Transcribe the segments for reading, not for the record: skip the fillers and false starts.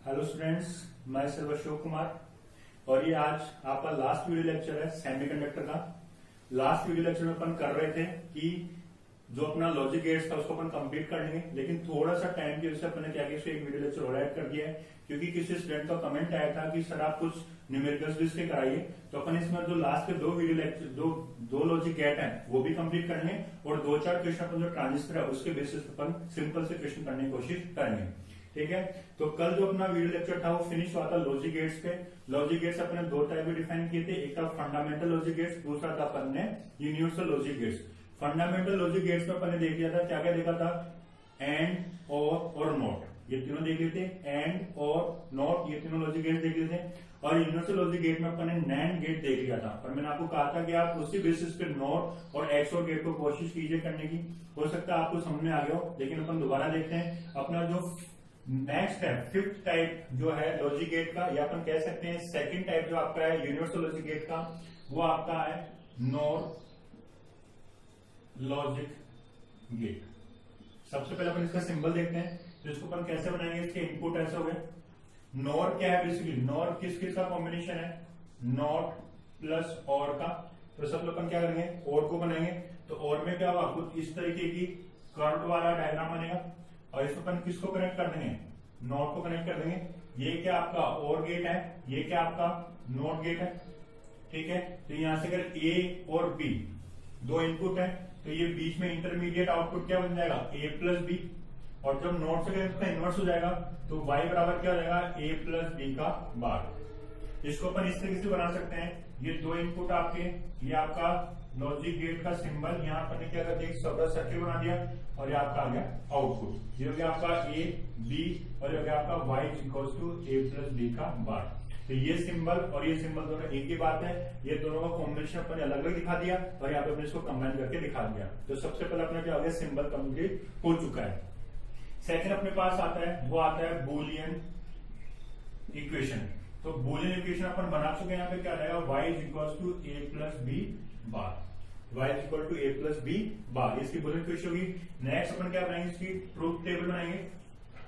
Hello students, मैं sir Ashok Kumar और ये आज आपका लास्ट वीडियो लेक्चर है सेमीकंडक्टर का। लास्ट वीडियो लेक्चर में अपन कर रहे थे कि जो अपना लॉजिक गेट्स था उसको अपन कंप्लीट कर लेंगे, लेकिन थोड़ा सा टाइम की वजह से अपने क्या किया, एक वीडियो लेक्चर और ऐड कर दिया है क्योंकि किसी स्टूडेंट का कमेंट आया था कि सर आप कुछ न्यूमेरिकल्स भी इसके कराइए। तो अपन इसमें जो लास्ट के दो वीडियो लेक्चर दो लॉजिक गेट है वो भी कंप्लीट करेंगे और 2-4 क्वेश्चन अपन जो ट्रांजिस्टर है उसके बेसिस पर अपन सिंपल से क्वेश्चन करने की कोशिश करेंगे। ठीक है, तो कल जो अपना वीडियो लेक्चर था वो फिनिश हुआ था लॉजिक गेट्स पे। लॉजिक गेट्स अपने दो टाइप में डिफाइन किए थे, एक था फंडामेंटल लॉजिक गेट्स, दूसरा था अपन ने universal logic gates. Fundamental logic gates में अपन ने देख लिया था, क्या क्या देखा था, एंड और नॉट, ये तीनों देख लिए थे। एंड और नॉट ये तीनों लॉजिक गेट्स देख लिए थे। और यूनिवर्सल लॉजिक गेट में अपन ने नैंड गेट देख लिया था और मैंने आपको कहा था कि आप उसी बेसिस पे नॉट और एक्सओर गेट को कोशिश कीजिए करने की। हो सकता है आपको समझ में आ गया हो, लेकिन अपन दोबारा देखते हैं। अपना जो नेक्स्ट है फिफ्थ टाइप जो है लॉजिक गेट का, या अपन कह सकते हैं सेकंड टाइप जो आपका है यूनिवर्सल लॉजिक गेट का, वो आपका है नॉर लॉजिक गेट। सबसे पहले अपन इसका सिंबल देखते हैं, तो इसको अपन कैसे बनाएंगे, इसके इनपुट ऐसे हो गए। नॉर क्या है, बेसिकली नॉर किस किस का कॉम्बिनेशन है, नॉट प्लस और का। तो सब लोग अपन क्या करेंगे, और को बनाएंगे। तो और में क्या होगा, कुछ इस तरीके की कर्व वाला डायग्राम बनेगा और इसको अपन किसको कनेक्ट कर देंगे, नॉट को कनेक्ट कर देंगे। ये क्या आपका और गेट है, ये क्या आपका नॉट गेट है। ठीक है, तो यहां से अगर ए और बी दो इनपुट है तो ये बीच में इंटरमीडिएट आउटपुट क्या बन जाएगा, ए प्लस बी। और जब नॉट से करेंगे इनवर्स हो जाएगा तो y बराबर क्या हो जाएगा, a प्लस बी का बार। इसको अपन इस तरीके से बना सकते हैं, ये दो इनपुट आपके, ये आपका लॉजिक गेट का सिंबल, यहाँ पर क्या करते हैं सब सर्किल बना दिया और ये आपका आ गया आउटपुट। ये हो गया आपका a b और ये हो गया आपका y equals to a plus B का बार। तो ये सिंबल और ये सिंबल दोनों एक ही बात है, ये दोनों का कॉम्बिनेशन अपन अलग अलग दिखा दिया और यहाँ पे अपने इसको कंबाइन करके दिखा दिया। तो सबसे पहले अपना क्या हो गया, सिंबल कंप्लीट हो चुका है। सेकंड अपने पास आता है, वो आता है बूलियन इक्वेशन। तो बूलियन इक्वेशन अपन बना चुके हैं, यहाँ पे क्या रहेगा, y is equal to a plus B bar, y is equal to a plus B bar, इसकी बूलियन इक्वेशन होगी। नेक्स्ट अपन क्या बनाएंगे, इसकी ट्रूथ टेबल बनाएंगे।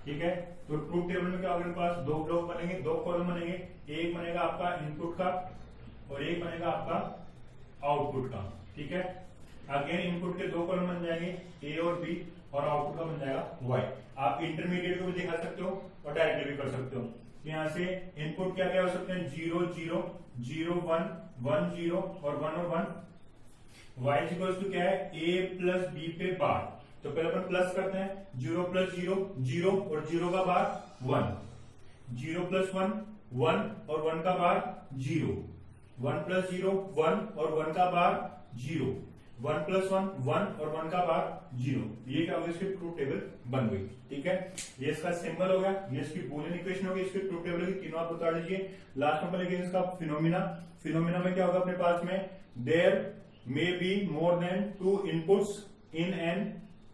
ठीक है, तो ट्रूथ टेबल में क्या होगा, अपने पास दो ब्लॉक बनेंगे, दो कॉलम बनेंगे। एक बनेगा आपका इनपुट का और एक बनेगा आपका आउटपुट का। ठीक है, अगेन इनपुट के दो कॉलम बन जाएंगे, ए और बी, और आउटपुट का बन जाएगा y। आप इंटरमीडिएट को भी दिखा सकते हो और डायरेक्टली भी कर सकते हो। यहाँ से इनपुट क्या क्या हो सकते हैं, 0 0 0 1 1 0 और 1 और 1। y इक्वल्स टू क्या है, a प्लस बी पे बार। तो पहले अपन प्लस करते हैं, 0 प्लस 0 0 और 0 का बार 1, 0 प्लस 1 1 और 1 का बार 0, 1 प्लस 0 1 और 1 का बार 0, 1 प्लस 1 1 और 1 का बार 0। ये क्या होगा, इसकी ट्रूथ टेबल बन गई। ठीक है, ये इसका सिंबल हो गया, ये इसकी बूलियन इक्वेशन होगी, इसकी ट्रूथ टेबल होगी। तीनों आप बता दीजिए। लास्ट में लेकिन इसका फिनोमिना, फिनोमिना में क्या होगा अपने पास में, there may be more than 2 inputs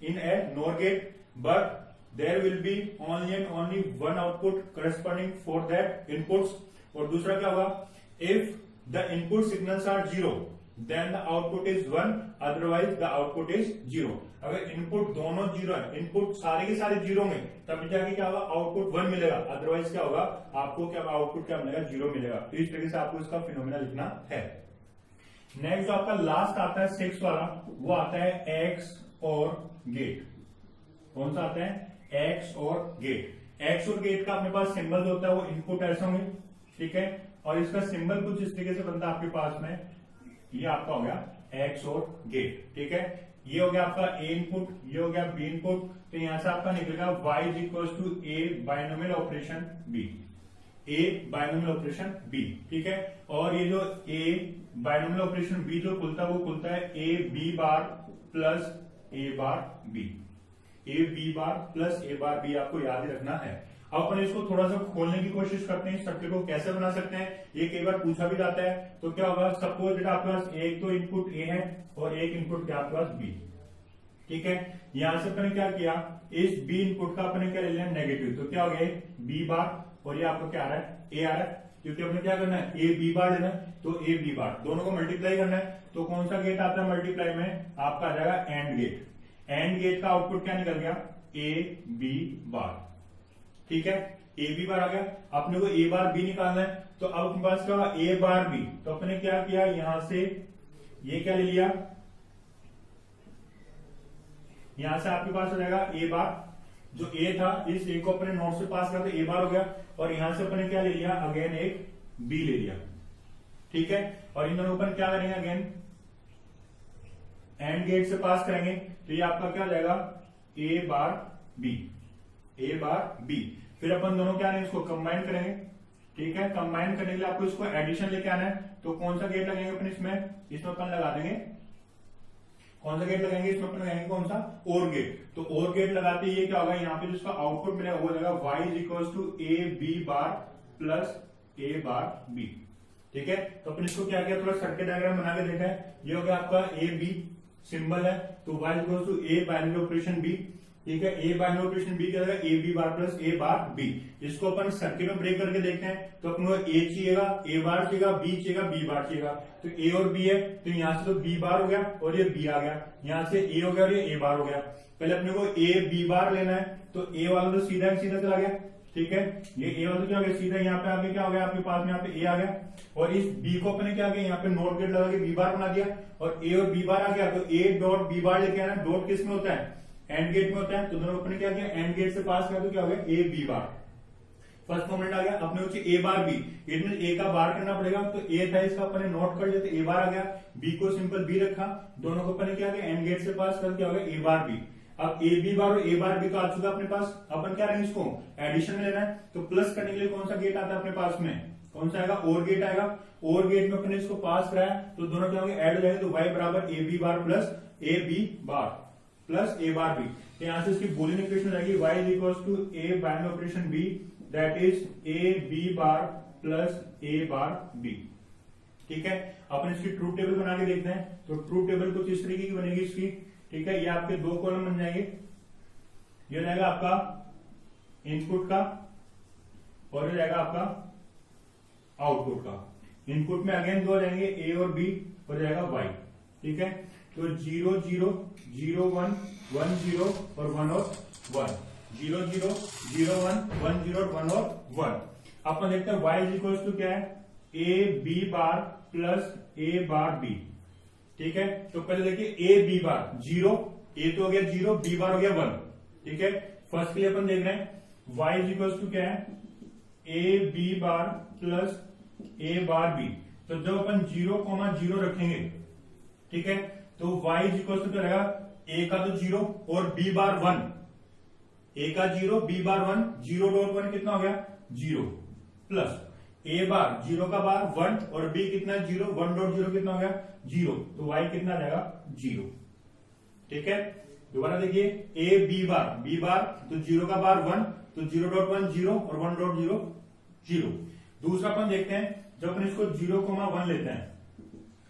in a NOR gate, but there will be only and only one output corresponding for that inputs। और दूसरा क्या होगा, if the input signals are 0 then the output is 1, otherwise the output is 0। अगर input दोनों 0 है, input सारे के सारे 0 में, तब जाके क्या होगा, आउटपुट 1 मिलेगा, अदरवाइज क्या होगा, आपको क्या आउटपुट क्या मिलेगा, 0 मिलेगा। तो इस तरीके से आपको इसका फिनोमिना लिखना है। नेक्स्ट जो आपका लास्ट आता है 6 वाला, वो आता है एक्स और गेट। कौन सा आता है, एक्स और गेट। एक्स और गेट का अपने पास सिंबल जो होता है वो इनपुट ऐसा होंगे। ठीक है, और इसका सिंबल कुछ इस तरीके से बनता है आपके पास में, ये आपका हो गया एक्स और गेट। ठीक है, ये हो गया आपका ए इनपुट, ये हो गया बी इनपुट। तो यहां से आपका निकलेगा y is equal to A binomial operation B, A binomial operation B. ठीक है, और ये जो ए बाइनोमियल ऑपरेशन बी जो खुलता है वो खुलता है A B bar plus A bar B, A B bar plus A bar B, आपको याद ही रखना है। अब अपन इसको थोड़ा सा खोलने की कोशिश करते हैं, सर्किट को कैसे बना सकते हैं, ये कई बार पूछा भी जाता है। तो क्या होगा, सपोज दैट आपके पास एक तो इनपुट ए है और एक इनपुट क्या आपके पास बी। ठीक है, यहां से अपने क्या किया, इस बी इनपुट का अपने क्या ले लिया, नेगेटिव। तो क्या हो गया, बी बार, और ये आपको क्या आ रहा है, ए आ रहा है, क्योंकि अपने क्या करना है, ए बी बार लेना है, तो ए बी बार दोनों को मल्टीप्लाई करना है। तो कौन सा गेट आता है मल्टीप्लाई में, आपका आ जाएगा एंड गेट। एंड गेट का आउटपुट क्या निकल गया, ए बी बार। ठीक है, ए बी बार आ गया। अपने को ए बार बी निकालना है, तो अब अपने पास क्या होगा ए बार बी। तो अपने क्या किया, यहां से ये क्या ले लिया, यहां से आपके पास हो जाएगा ए बार, जो ए था इस ए को अपने नोट से पास किया तो ए बार हो गया, और यहां से अपने क्या ले लिया, अगेन एक बी ले लिया। ठीक है, और इन दोनों पर क्या करेंगे, अगेन एंड गेट से पास करेंगे, तो ये आपका क्या हो जाएगा ए बार बी, ए बार बी। फिर अपन दोनों क्या इसको कंबाइन करेंगे। ठीक है, कंबाइन करने के लिए आपको इसको एडिशन लेके आना है, तो कौन सा गेट लगेंगे अपन इसमें अपन लगा देंगे, कौन सा गेट लगाएंगे इसमें अपन लगाएंगे कौन सा, और गेट। तो और गेट लगाते ही क्या होगा, यहाँ पे जिसका आउटपुट मिलेगा वो जाएगा y is equal to A B bar plus A bar B. ठीक है, तो अपन इसको क्या किया, थोड़ा सर्किट डायग्राम बना के देखा है। ये हो गया आपका ए बी सिंबल है, तो y is equal to A binary operation B. ठीक है, ए बाइनरी ऑपरेशन बी क्या होगा, A B bar plus A bar B. इसको अपन सर्किट में ब्रेक करके देखते हैं, तो अपन को ए चाहिएगा, ए बार चाहिएगा, बी चाहिएगा, बी बार चाहिएगा। तो ए और बी है, तो यहां से तो बी बार हो गया और ये बी आ गया, यहां से ए हो गया और ये ए बार हो गया। पहले अपने को ए बी बार लेना है, तो ए वाला तो सीधा सीधा चला गया। ठीक है, ये ए वाला क्या हो गया, सीधा यहाँ पे आगे क्या हो गया आपके पास में, यहाँ पे ए आ गया, और इस बी को अपने क्या किया, यहाँ पे नोट गेट लगा के बी बार बना दिया, और ए और बी बार आ गया, तो ए डॉट बी बार लेके आना। डॉट किस में होता है, एंड गेट में होता है, तो दोनों अपने क्या किया, एंड गेट से पास किया, तो क्या हो गया A B bar. First component आ गया, अपने ऊँचे A bar B, it mean A का बार करना पड़ेगा, तो ए था इसका अपने नोट कर लेते, ए बार आ गया, बी को सिंपल बी रखा, दोनों को अपने क्या किया, एंड गेट से पास कर, क्या हो गया ए बार बी। अब ए बी बार और ए बार बी तो आ चुका अपने पास, अपन क्या रहेंगे इसको एडिशन में लेना है, तो प्लस करने के लिए कौन सा गेट आता है अपने पास में, कौन सा आएगा, और गेट आएगा। और गेट में अपने इसको पास कराया, तो दोनों क्या होंगे ऐड हो जाएंगे, तो y बराबर A B bar plus A B bar plus A bar B. तो यहां से इसकी बूलियन इक्वेशन रहेगी y is equal to A binary operation b that is A B bar plus A bar B. ठीक है, अपन इसकी truth table बना के देखते हैं, तो ट्रूथ टेबल कुछ इस तरीके की बनेगी इसकी। ठीक है, ये आपके दो कॉलम बन जाएंगे, ये रहेगा आपका इनपुट का और ये रहेगा आपका आउटपुट का। इनपुट में अगेन दो आ जाएंगे ए और बी और जाएगा वाई। ठीक है, तो 0 0 0 1 1 0 और 1 और 1, 0 0 0 1 1 0 और 1 और 1। अपन देखते हैं y इज इक्वल टू क्या है, A B bar plus A bar B. ठीक है, तो पहले देखिए ए बी बार 0, ए तो हो गया 0, बी बार हो गया 1। ठीक है, फर्स्ट के लिए अपन देख रहे हैं y इज इक्वल टू क्या है, A B bar plus A bar B. तो जब अपन 0,0 रखेंगे, ठीक है, तो y इज इक्वल टू क्या रहेगा, a का तो 0 और b बार 1, a का 0 b बार 1, 0.1 कितना हो गया 0 प्लस a बार 0 का बार 1 और b कितना 0, 1.0 कितना हो गया 0, तो y कितना आ जाएगा 0। ठीक है, दोबारा देखिए a b बार तो 0 का बार 1, तो 0.1 0 और 1.0 0। दूसरा अपन देखते हैं, जब अपन इसको 0,1 लेते हैं,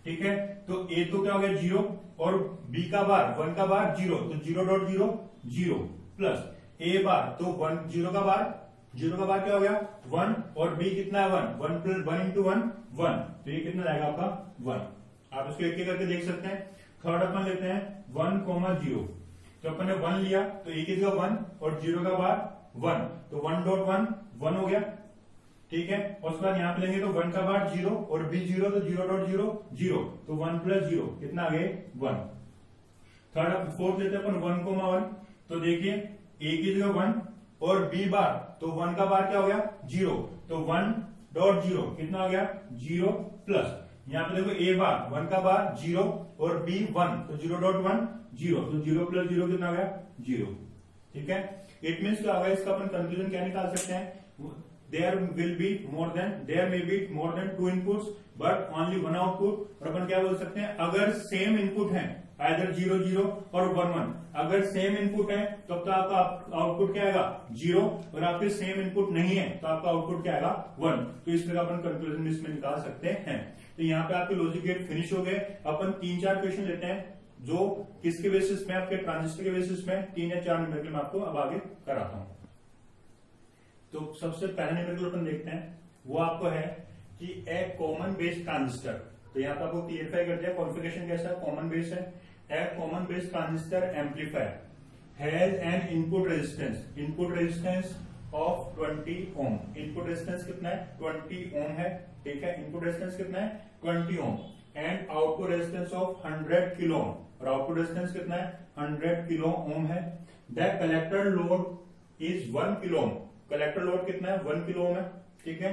ठीक है, तो a तो क्या हो गया 0 और b का बार 1 का बार 0, तो 0.0 0 प्लस a बार तो 1 0 का बार क्या हो गया 1 और b कितना है 1 प्लस 1 इंटू 1 1, तो ये कितना जाएगा आपका 1। आप इसको एक एक करके देख सकते हैं। थर्ड अपन लेते हैं 1,0, तो अपन ने 1 लिया, तो a की जगह 1 और 0 का बार 1, तो 1.1 1 हो गया। ठीक है, और उसके बाद यहाँ पे लेंगे तो 1 का बार 0 और b 0, तो 0.0 0, तो 1 प्लस 0 कितना आ गए 1। थर्ड फोर्थ लेते हैं अपन 1,1, तो देखिए a की जगह 1 और b बार, तो 1 का बार क्या हो गया 0, तो 1.0 कितना हो गया 0 प्लस यहाँ पे देखो a बार 1 का बार 0 और b 1, तो 0.1 0, तो 0 प्लस 0 कितना हो गया 0। ठीक है, इट मीन्स क्या होगा, इसका अपन कंक्लूजन क्या निकाल सकते हैं, there may be more than 2 inputs but only 1 output। और अपन क्या बोल सकते हैं, अगर सेम इनपुट है either 0 0 और 1 1, अगर सेम इनपुट है तब तो आपका आउटपुट क्या आएगा 0, और आपके सेम इनपुट नहीं है तो आपका आउटपुट क्या आएगा 1। तो इस तरह अपन कंक्लूजन इसमें निकाल सकते हैं। तो यहाँ पे आपके लॉजिक गेट फिनिश हो गए। अपन 3-4 क्वेश्चन लेते हैं जो किसके बेसिस में, आपके ट्रांजिस्टर के बेसिस में 3 या 4 न्यूमेरिकल मैं आपको अब आगे कराता हूं। तो सबसे पहला न्यूमेरिकल अपन देखते हैं, वो आपको है कि ए कॉमन बेस ट्रांजिस्टर। तो यहाँ पे आपको क्लियरफाई कर दिया कॉन्फ़िगरेशन कैसा है, कॉमन बेस है। A common base transistor amplifier has an input resistance of 20 ohm. Input resistance कितना है 20 ओम है, ठीक है। इनपुट रेजिस्टेंस कितना है 20 ohm and output resistance of 100 kilo ohm, और आउटपुट रेजिस्टेंस कितना है 100 किलो ओम है। The collector load is 1 kilo ohm. Collector load कितना है 1 किलो ओम है, ठीक है।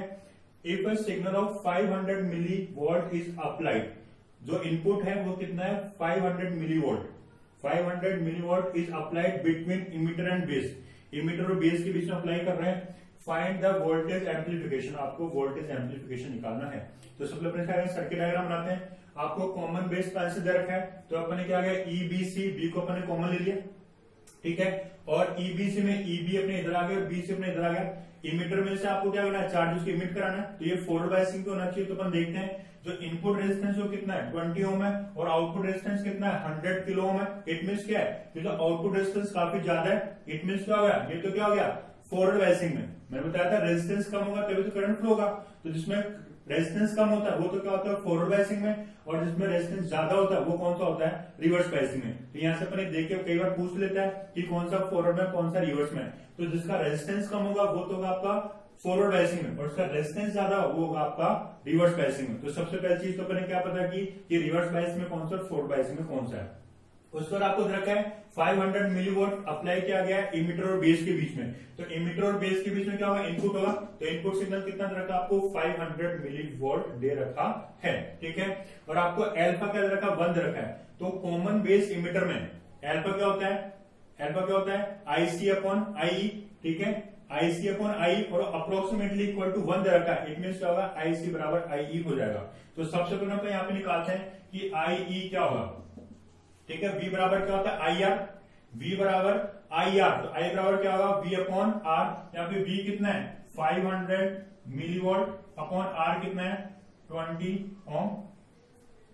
If a signal of 500 milli volt is applied, जो इनपुट है वो कितना है 500 milli volt. 500 milli volt is applied between emitter and base. Emitter और बेस के बीच में अप्लाई कर रहे हैं। फाइंड द वोल्टेज एम्पलीफिकेशन, आपको वोल्टेज एम्पलीफिकेशन निकालना है। तो सबसे पहले सर्किट डायग्राम बनाते हैं। आपको कॉमन बेस का आंसर दे रखा है, तो अपने क्या गया ईबीसी, बी को अपने कॉमन ले लिया, ठीक है। और ईबीसी में ईबी अपने इधर आ गया, बी से अपने इधर आ गया। इमीटर में से आपको क्या करना है चार्ज उसको इमिट कराना है, तो ये फोल्ड बायसिंग होना चाहिए। तो अपन देखते हैं जो इनपुट रेजिस्टेंस वो कितना है 20 ओम है और आउटपुट रेजिस्टेंस कितना है 100 किलो ओम है। इट मींस क्या है, जो आउटपुट रेजिस्टेंस काफी ज्यादा है, इट मींस क्या हो गया, ये तो क्या हो गया फॉरवर्ड बायसिंग में। मैंने बताया था रेजिस्टेंस कम होगा तभी तो करंट फ्लो होगा। तो जिसमें रेजिस्टेंस कम होता है वो तो क्या होता है फॉरवर्ड बायसिंग में, और जिसमें रेजिस्टेंस ज्यादा होता है वो कौन सा होता है रिवर्स बायसिंग में। तो यहाँ से अपन देख के कई बार पूछ लेता है कि कौन सा फॉरवर्ड में कौन सा रिवर्स में। तो जिसका रेजिस्टेंस कम होगा वो तो होगा आपका फॉरवर्ड बायसिंग में, और उसका रेजिस्टेंस ज्यादा वो होगा आपका रिवर्स बायसिंग में। तो सबसे पहली चीज तो अपने क्या पता कि रिवर्स बायस में कौन सा फॉरवर्ड बायसिंग में कौन सा है। उसके बाद आपको रखा है 500 मिलीवोल्ट अप्लाई किया गया है इमीटर और बेस के बीच में। तो इमीटर और बेस के बीच में क्या होगा इनपुट होगा, तो इनपुट सिग्नल कितना दे रखा आपको 500 मिलीवोल्ट दे रखा है, ठीक है। और आपको एल्फा क्या दे रखा 1 दे रखा है। तो कॉमन बेस इमीटर में एल्फा क्या होता है, एल्फा क्या होता है आईसी अपॉन आई, ठीक है। आईसी अपॉन आई और अप्रोक्सीमेटली इक्वल टू 1 दे रखा है। इट मीन क्या होगा आईसी बराबर आई हो जाएगा। तो सबसे पहले तो यहाँ पे निकालते हैं कि आई क्या होगा, ठीक है। V बराबर क्या होता है आई आर, V बराबर आई आर, तो आई बराबर क्या होगा V अपॉन आर। यहाँ पे V कितना है 500 मिलीवोल्ट अपॉन आर कितना है 20 ओम,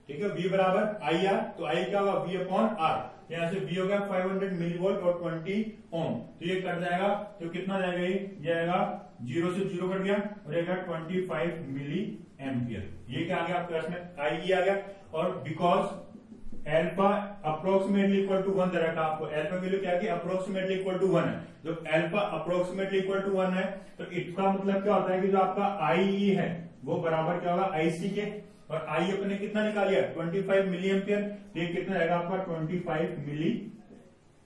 ठीक है। V बराबर आई आर, तो आई क्या होगा V अपॉन आर। यहाँ से V हो गया 500 मिलीवोल्ट और 20 ओम, तो ये कट जाएगा तो कितना जाएगा ये आएगा 0 से 0 कट गया और आएगा 25 मिली एम्पियर। ये क्या आ गया आपके पास में आई आ गया। और because alpha approximately equal to 1 दे रखा आपको, एल्फा वैल्यू क्या है अप्रोक्सीमेटली इक्वल टू 1 है। जब एल्फा अप्रोक्सीमेटली इक्वल टू 1 है तो इसका मतलब क्या होता है कि जो आपका आई है वो बराबर क्या होगा आईसी के, और आई अपने कितना निकाल लिया 25 मिली एम्पियर, तो ये कितना रहेगा आपका 25 मिली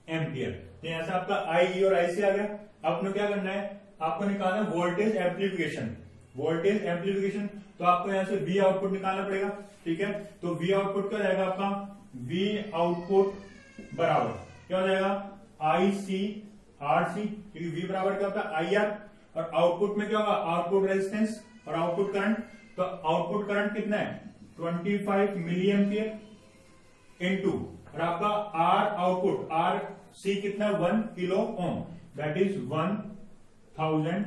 एम्पियर। तो यहां से आपका आई और आईसी आ गया। आपने क्या करना है आपको निकालना है वोल्टेज एम्पलीफिकेशन। वोल्टेज एम्पलीफिकेशन तो आपको यहां से वी आउटपुट निकालना पड़ेगा, ठीक है। तो वी आउटपुट क्या जाएगा आपका वी आउटपुट बराबर क्या हो जाएगा आई सी आर सी, क्योंकि वी बराबर क्या होता है आई आर, और आउटपुट में क्या होगा आउटपुट रेजिस्टेंस और आउटपुट करंट। तो आउटपुट करंट कितना है 25 मिली एम्पियर इनटू, और आपका आर आउटपुट आर सी कितना 1 किलो ओम, दैट इज 1000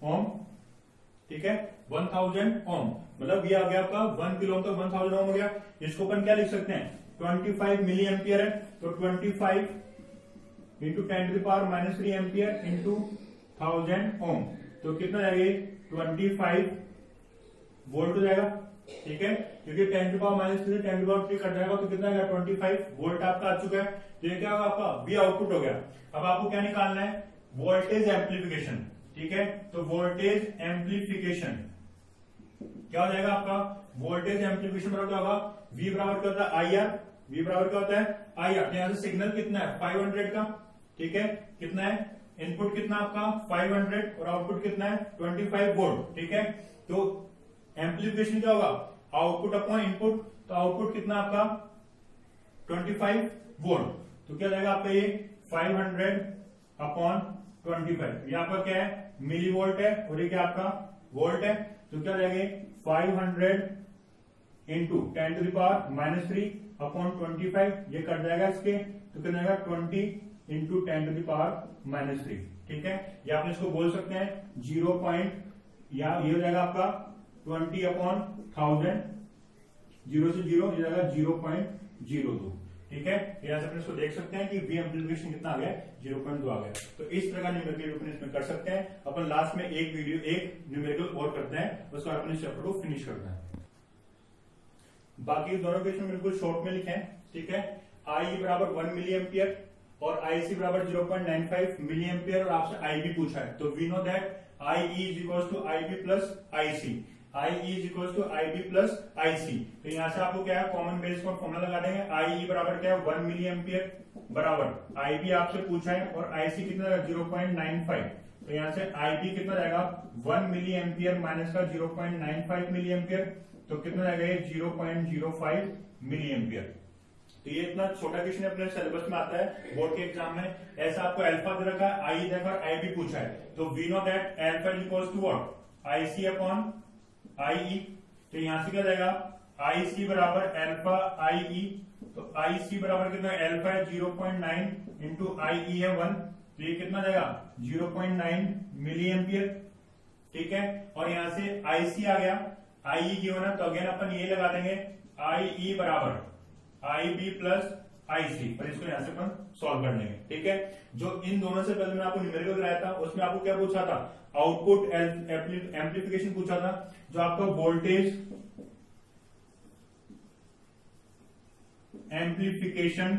ओम, ठीक है। 1000 ओम मतलब ये आ गया आपका 1 किलो ओम, तो 1000 ओम हो गया। इसको अपन क्या लिख सकते हैं 25 मिली एम्पियर है, तो 25 इंटू 10⁻³ एम्पियर इंटू 1000 ओम, तो कितना जाएगा 25 वोल्ट हो जाएगा, ठीक है। क्योंकि 10⁻³ 10⁻³ कट जाएगा तो कितना आएगा 25 वोल्ट आपका आ चुका है। तो ये क्या होगा आपका वी आउटपुट हो गया। अब आपको क्या निकालना है वोल्टेज एम्पलीफिकेशन, ठीक है। तो वोल्टेज एम्पलीफिकेशन क्या हो जाएगा आपका वोल्टेज एम्पलीफिकेशन बराबर क्या होगा V बराबर क्या होता है आई आर, V बराबर क्या होता है आई आर। यहाँ से सिग्नल कितना है 500 का, ठीक है। कितना है इनपुट कितना आपका 500 और आउटपुट कितना है 25 वोल्ट, ठीक है। तो एम्पलीफिकेशन क्या होगा आउटपुट अपॉन इनपुट, तो आउटपुट कितना आपका 25 वोल्ट, तो क्या जाएगा आपका ये 500 अपॉन 25, ये आपका क्या है मिली वोल्ट है और ये क्या आपका वोल्ट है। तो क्या जाएगा 500 इंटू 10⁻³ अपॉन 25, ये कट जाएगा इसके, तो कितना जाएगा 20 इंटू 10⁻³, ठीक है। या आप इसको बोल सकते हैं 0. या ये हो जाएगा आपका 20 अपॉन 1000, 0 से 0 ये जाएगा 0.02, ठीक है। यहां से अपन इसको देख सकते हैं कि वी एम्पलीफिकेशन कितना आ गया 0.2 आ गया। तो इस प्रकार न्यूमेरिकल अपन इसमें कर सकते हैं। अपन लास्ट में एक न्यूमेरिकल और करते हैं, उसके बाद अपन इस चैप्टर को फिनिश करते हैं। बाकी दोनों क्वेश्चन बिल्कुल शॉर्ट में लिखे हैं, ठीक है। आई बराबर 1 मिली एम्पियर, और आईसी बराबर 0.95 मिली एम्पियर और आपसे आईबी पूछा है, तो we know that I is equal to IB plus IC, I is equal to IB plus IC. तो यहां से आपको क्या है, कॉमन बेस का फॉर्मूला लगा देंगे, आई बराबर क्या है 1 मिली एम्पियर बराबर आईबी आपसे पूछा है और आईसी कितना रहेगा 0.95, तो यहां से आईबी कितना रहेगा 1 मिली एम्पियर माइनस का 0.95 मिली एम्पियर, तो कितना रहेगा ये 0.05 मिली एम्पियर। तो ये इतना छोटा क्वेश्चन अपने सिलेबस में आता है बोर्ड के एग्जाम में। ऐसा आपको अल्फा दे रखा है, आई देखा और आई भी पूछा है, तो we know that alpha is equals to what IC upon I. तो यहां से क्या जाएगा आईसी बराबर अल्फा आई ई, तो आईसी बराबर कितना अल्फा है 0.9 इंटू आई ई है 1, तो ये कितना जाएगा 0.9 मिली एम्पियर। ठीक है, और यहां से आईसी आ गया, आई गिवन है, तो अगेन अपन ये लगा देंगे आई ई बराबर आई बी प्लस आई सी, और इसको यहां से अपन सॉल्व कर लेंगे। ठीक है, जो इन दोनों से पहले मैंने आपको न्यूमेरिकल कराया था उसमें आपको क्या पूछा था, आउटपुट एम्प्लीफिकेशन पूछा था, जो आपका वोल्टेज एम्प्लीफिकेशन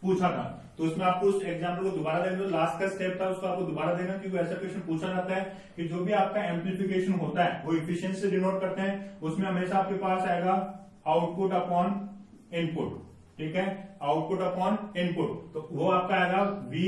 पूछा था। तो उसमें आपको उस एग्जाम्पल को दोबारा देना, जो लास्ट का स्टेप था उसको आपको दोबारा देना, क्योंकि ऐसा क्वेश्चन पूछा जाता है कि जो भी आपका एम्प्लीफिकेशन होता है वो इफिशिएंसी से डिनोट करते हैं, उसमें हमेशा आपके पास आएगा आउटपुट अपॉन इनपुट। ठीक है, आउटपुट अपॉन इनपुट, तो वो आपका आएगा वी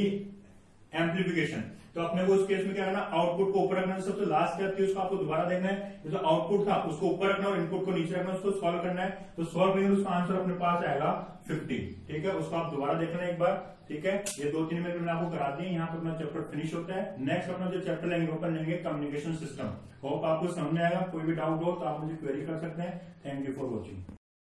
एम्प्लीफिकेशन। तो अपने को उस केस में क्या करना, आउटपुट को ऊपर रखना, सबसे लास्ट स्टेप थी उसको आपको दोबारा देखना है, जो आउटपुट था उसको ऊपर रखना और इनपुट को नीचे रखना, उसको सॉल्व करना है। तो सॉल्व करेंगे उसका आंसर अपने पास आएगा 50। ठीक है, उसको आप दोबारा देखना एक बार। ठीक है, ये 2-3 मिनट मैंने आपको करा दिए, यहाँ पर अपना चैप्टर फिनिश होता है। नेक्स्ट अपना जो चैप्टर लेंगे वो लेंगे कम्युनिकेशन सिस्टम। होप आपको समझ में आएगा, कोई भी डाउट हो तो आप मुझे क्वेरी कर सकते हैं। Thank you for watching.